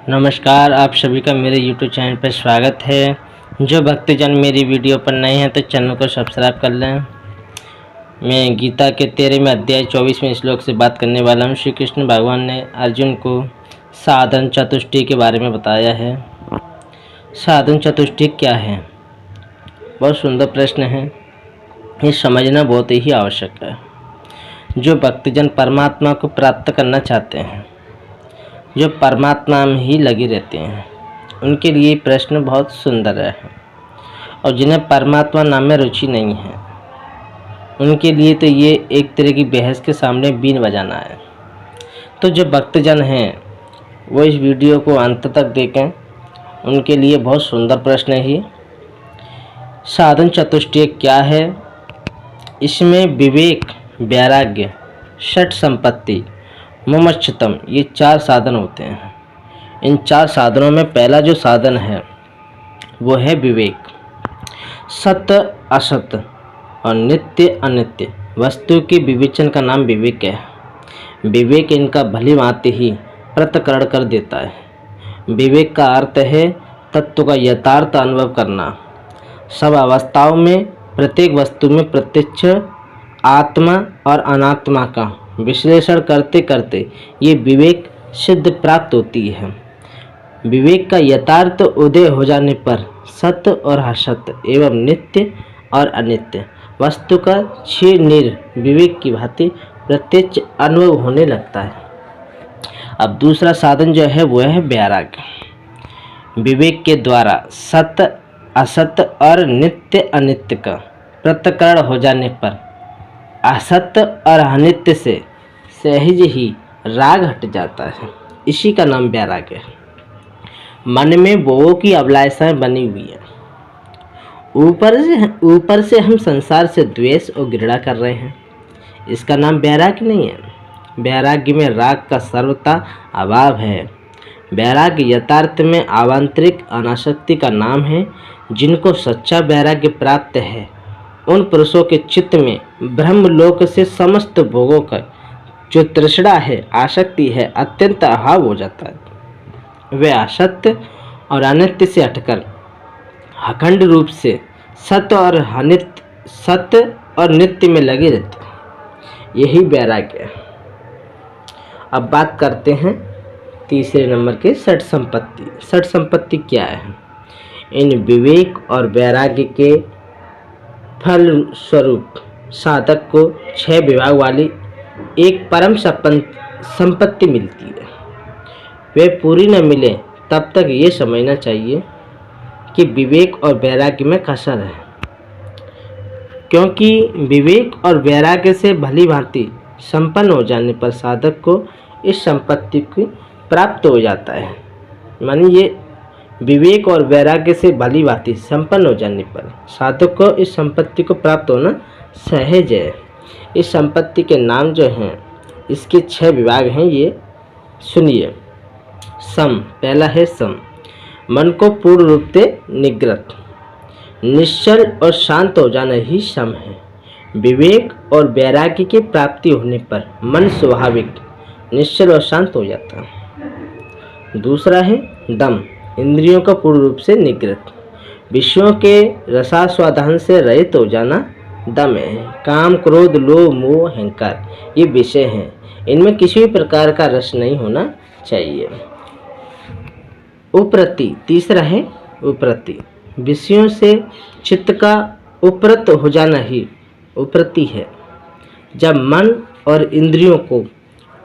नमस्कार, आप सभी का मेरे YouTube चैनल पर स्वागत है। जो भक्तजन मेरी वीडियो पर नए हैं तो चैनल को सब्सक्राइब कर लें। मैं गीता के 13वें अध्याय 24वें श्लोक से बात करने वाला हूँ। श्री कृष्ण भगवान ने अर्जुन को साधन चतुष्टय के बारे में बताया है। साधन चतुष्टय क्या है? बहुत सुंदर प्रश्न है। ये समझना बहुत ही आवश्यक है। जो भक्तजन परमात्मा को प्राप्त करना चाहते हैं, जो परमात्मा में ही लगे रहते हैं, उनके लिए प्रश्न बहुत सुंदर है। और जिन्हें परमात्मा नाम में रुचि नहीं है, उनके लिए तो ये एक तरह की बहस के सामने बीन बजाना है। तो जो भक्तजन हैं वो इस वीडियो को अंत तक देखें, उनके लिए बहुत सुंदर प्रश्न है ये। साधन चतुष्टय क्या है? इसमें विवेक, वैराग्य, षट संपत्ति, मुमुक्षुत्वम, ये 4 साधन होते हैं। इन 4 साधनों में पहला जो साधन है वो है विवेक। सत्य असत्य और नित्य अनित्य वस्तु के विवेचन का नाम विवेक है। विवेक इनका भली भांति ही पृथक्करण कर देता है। विवेक का अर्थ है तत्व का यथार्थ अनुभव करना। सब अवस्थाओं में, प्रत्येक वस्तु में प्रत्यक्ष आत्मा और अनात्मा का विश्लेषण करते करते ये विवेक सिद्ध प्राप्त होती है। विवेक का यथार्थ उदय हो जाने पर सत्य और असत्य एवं नित्य और अनित्य वस्तु का क्षीर विवेक की भांति प्रत्यक्ष अनुभव होने लगता है। अब दूसरा साधन जो है वो है वैराग्य। विवेक के द्वारा सत्य असत्य और नित्य अनित्य का पृथक्करण हो जाने पर असत्य और अनित्य से सहज ही राग हट जाता है। इसी का नाम वैराग्य है। मन में भोगों की अभिलाषाएं बनी हुई है। ऊपर से हम संसार से द्वेष और घृणा कर रहे हैं। इसका नाम वैराग्य नहीं है। वैराग्य में राग का सर्वथा अभाव है। वैराग्य यथार्थ में आंतरिक अनासक्ति का नाम है। जिनको सच्चा वैराग्य प्राप्त है, उन पुरुषों के चित्त में ब्रह्मलोक से समस्त भोगों का जो तृष्णा है, आसक्ति है, अत्यंत अभाव हो जाता है। वे असत्य और अनित्य से हटकर अखंड रूप से सत्य और नित्य में लगे रहते हैं। यही वैराग्य है। अब बात करते हैं तीसरे नंबर के षट संपत्ति। षट संपत्ति क्या है? इन विवेक और वैराग्य के फल स्वरूप साधक को 6 विभाग वाली एक परम संपत्ति मिलती है। वे पूरी न मिले तब तक ये समझना चाहिए कि विवेक और वैराग्य में कसर है, क्योंकि विवेक और वैराग्य से भली भांति संपन्न हो जाने पर साधक को इस संपत्ति की प्राप्त हो जाता है। मानिए विवेक और वैराग्य से भली भांति संपन्न हो जाने पर साधक को इस संपत्ति को प्राप्त होना सहज है। इस संपत्ति के नाम जो हैं, इसके 6 विभाग हैं, ये सुनिए। सम, पहला है सम, मन को पूर्ण रूप से निग्रत, निश्चल और शांत हो जाना ही सम है। विवेक और वैराग्य की प्राप्ति होने पर मन स्वाभाविक निश्चल और शांत हो जाता है। दूसरा है दम, इंद्रियों का पूर्ण रूप से निग्रत, विषयों के रसास्वादन से रहित हो जाना दम है। काम, क्रोध, लोभ, मोह, अहंकार ये विषय हैं। इनमें किसी भी प्रकार का रस नहीं होना चाहिए। उपरति, तीसरा है उपरति, विषयों से चित्त का उपरत हो जाना ही उपरति है। जब मन और इंद्रियों को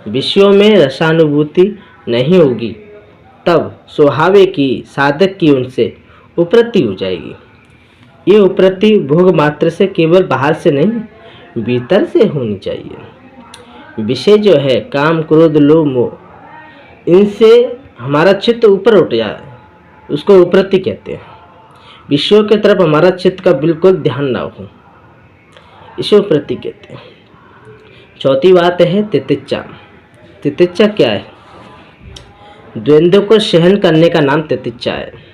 विषयों में रसानुभूति नहीं होगी, तब स्वाभाविक ही साधक की उनसे उपरति हो जाएगी। ये उपरति भोग मात्र से केवल बाहर से नहीं, भीतर से होनी चाहिए। विषय जो है काम, क्रोध, लोभ, मोह, इनसे हमारा चित्त ऊपर उठ जाए, उसको उपरति कहते हैं। विषयों की तरफ हमारा चित्त का बिल्कुल ध्यान ना हो, इसे उपरति कहते हैं। चौथी बात है तितिक्षा। तितिक्षा क्या है? द्वंद्व को सहन करने का नाम तितिक्षा है।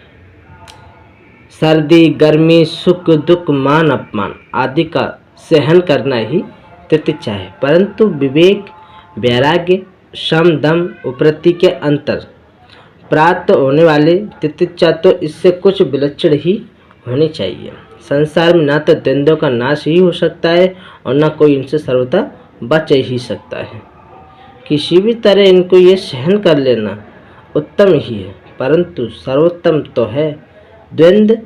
सर्दी, गर्मी, सुख, दुख, मान, अपमान आदि का सहन करना ही तितिक्षा है। परंतु विवेक, वैराग्य, शम, दम, उपरति के अंतर प्राप्त होने वाली तितिक्षा तो इससे कुछ विलक्षण ही होनी चाहिए। संसार में ना तो द्वंद्वों का नाश ही हो सकता है और न कोई इनसे सर्वथा बच ही सकता है। किसी भी तरह इनको ये सहन कर लेना उत्तम ही है, परंतु सर्वोत्तम तो है द्वंद्व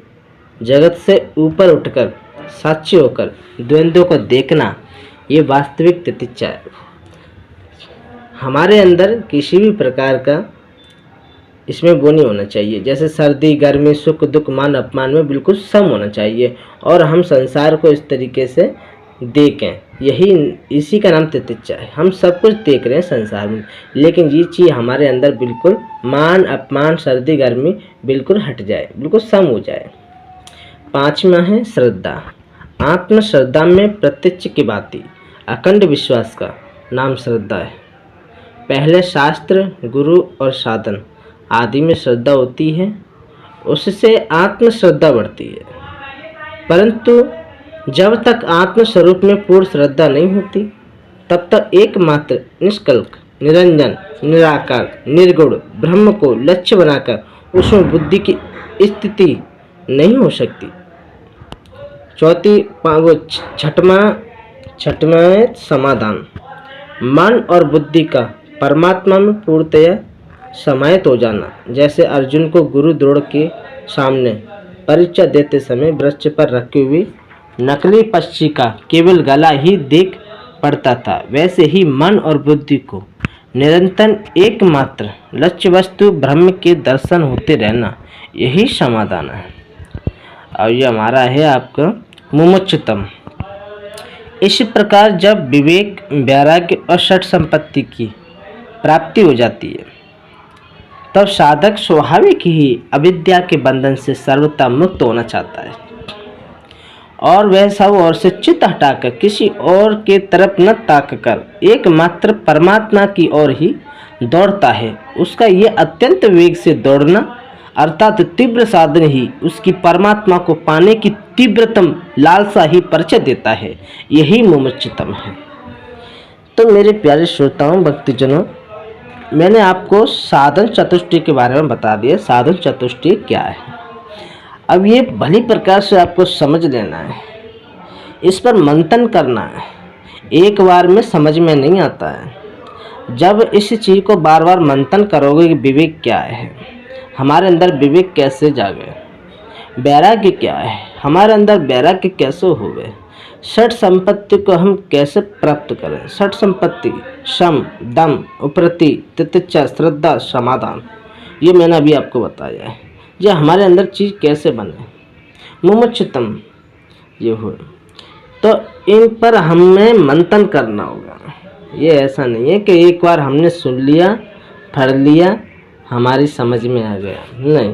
जगत से ऊपर उठकर साक्षी होकर द्वंद्वों को देखना। ये वास्तविक तितिक्षा है। हमारे अंदर किसी भी प्रकार का इसमें वो नहीं होना चाहिए, जैसे सर्दी गर्मी सुख दुख मान अपमान में बिल्कुल सम होना चाहिए और हम संसार को इस तरीके से देखें। इसी का नाम तितिक्षा है। हम सब कुछ देख रहे हैं संसार में, लेकिन ये चीज़ हमारे अंदर बिल्कुल मान अपमान सर्दी गर्मी बिल्कुल हट जाए, बिल्कुल सम हो जाए। 5वां है श्रद्धा। आत्मश्रद्धा में प्रत्यक्ष की बाती अखंड विश्वास का नाम श्रद्धा है। पहले शास्त्र गुरु और साधन आदि में श्रद्धा होती है, उससे आत्मश्रद्धा बढ़ती है, परंतु जब तक आत्मस्वरूप में पूर्ण श्रद्धा नहीं होती तब तक एकमात्र निष्कल्क निरंजन निराकार निर्गुण ब्रह्म को लक्ष्य बनाकर उसमें बुद्धि की स्थिति नहीं हो सकती। छठवां समाधान मन और बुद्धि का परमात्मा में पूर्णतया समाहित हो जाना। जैसे अर्जुन को गुरु द्रोण के सामने परीक्षा देते समय वृक्ष पर रखी हुई नकली पक्षी का केवल गला ही देख पड़ता था, वैसे ही मन और बुद्धि को निरंतर एकमात्र लक्ष्य वस्तु ब्रह्म के दर्शन होते रहना, यही समाधान है। और ये हमारा है आपका मुमुक्षुत्वम। इस प्रकार जब विवेक वैराग्य और षट संपत्ति की प्राप्ति हो जाती है तब साधक स्वाभाविक ही अविद्या के बंधन से सर्वथा मुक्त होना चाहता है और वह सब ओर से चित्त हटाकर किसी और के तरफ न ताककर एकमात्र परमात्मा की ओर ही दौड़ता है। उसका ये अत्यंत वेग से दौड़ना अर्थात तीव्र साधन ही उसकी परमात्मा को पाने की तीव्रतम लालसा ही परिचय देता है। यही मुमुक्षुत्वम है। तो मेरे प्यारे श्रोताओं भक्तजनों, मैंने आपको साधन चतुष्टय के बारे में बता दिया। साधन चतुष्टय क्या है, अब ये भली प्रकार से आपको समझ लेना है, इस पर मंथन करना है। एक बार में समझ में नहीं आता है। जब इस चीज़ को बार बार मंथन करोगे कि विवेक क्या है, हमारे अंदर विवेक कैसे जागे, वैराग्य क्या है, हमारे अंदर वैराग्य कैसे होवे, षट संपत्ति को हम कैसे प्राप्त करें। षट संपत्ति शम दम उपरति तितिक्षा श्रद्धा समाधान, ये मैंने अभी आपको बताया है। ये हमारे अंदर चीज़ कैसे बने, मुमुक्षुत्वम ये हो, तो इन पर हमें मंथन करना होगा। ये ऐसा नहीं है कि एक बार हमने सुन लिया पढ़ लिया हमारी समझ में आ गया, नहीं।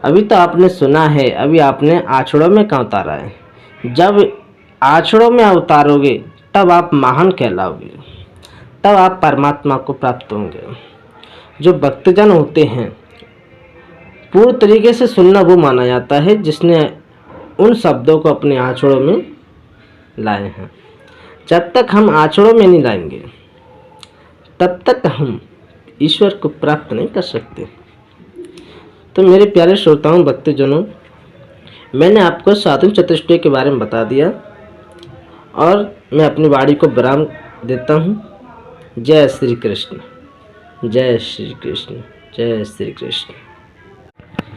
अभी तो आपने सुना है, अभी आपने आछड़ों में कहाँ उतारा है। जब आछड़ों में उतारोगे तब आप महान कहलाओगे, तब आप परमात्मा को प्राप्त होंगे। जो भक्तजन होते हैं पूर्ण तरीके से सुनना वो माना जाता है जिसने उन शब्दों को अपने आँचड़ों में लाए हैं। जब तक हम आँचड़ों में नहीं लाएंगे तब तक हम ईश्वर को प्राप्त नहीं कर सकते। तो मेरे प्यारे श्रोताओं भक्तजनों, मैंने आपको साधन चतुष्टय के बारे में बता दिया और मैं अपनी वाणी को विराम देता हूँ। जय श्री कृष्ण, जय श्री कृष्ण, जय श्री कृष्ण।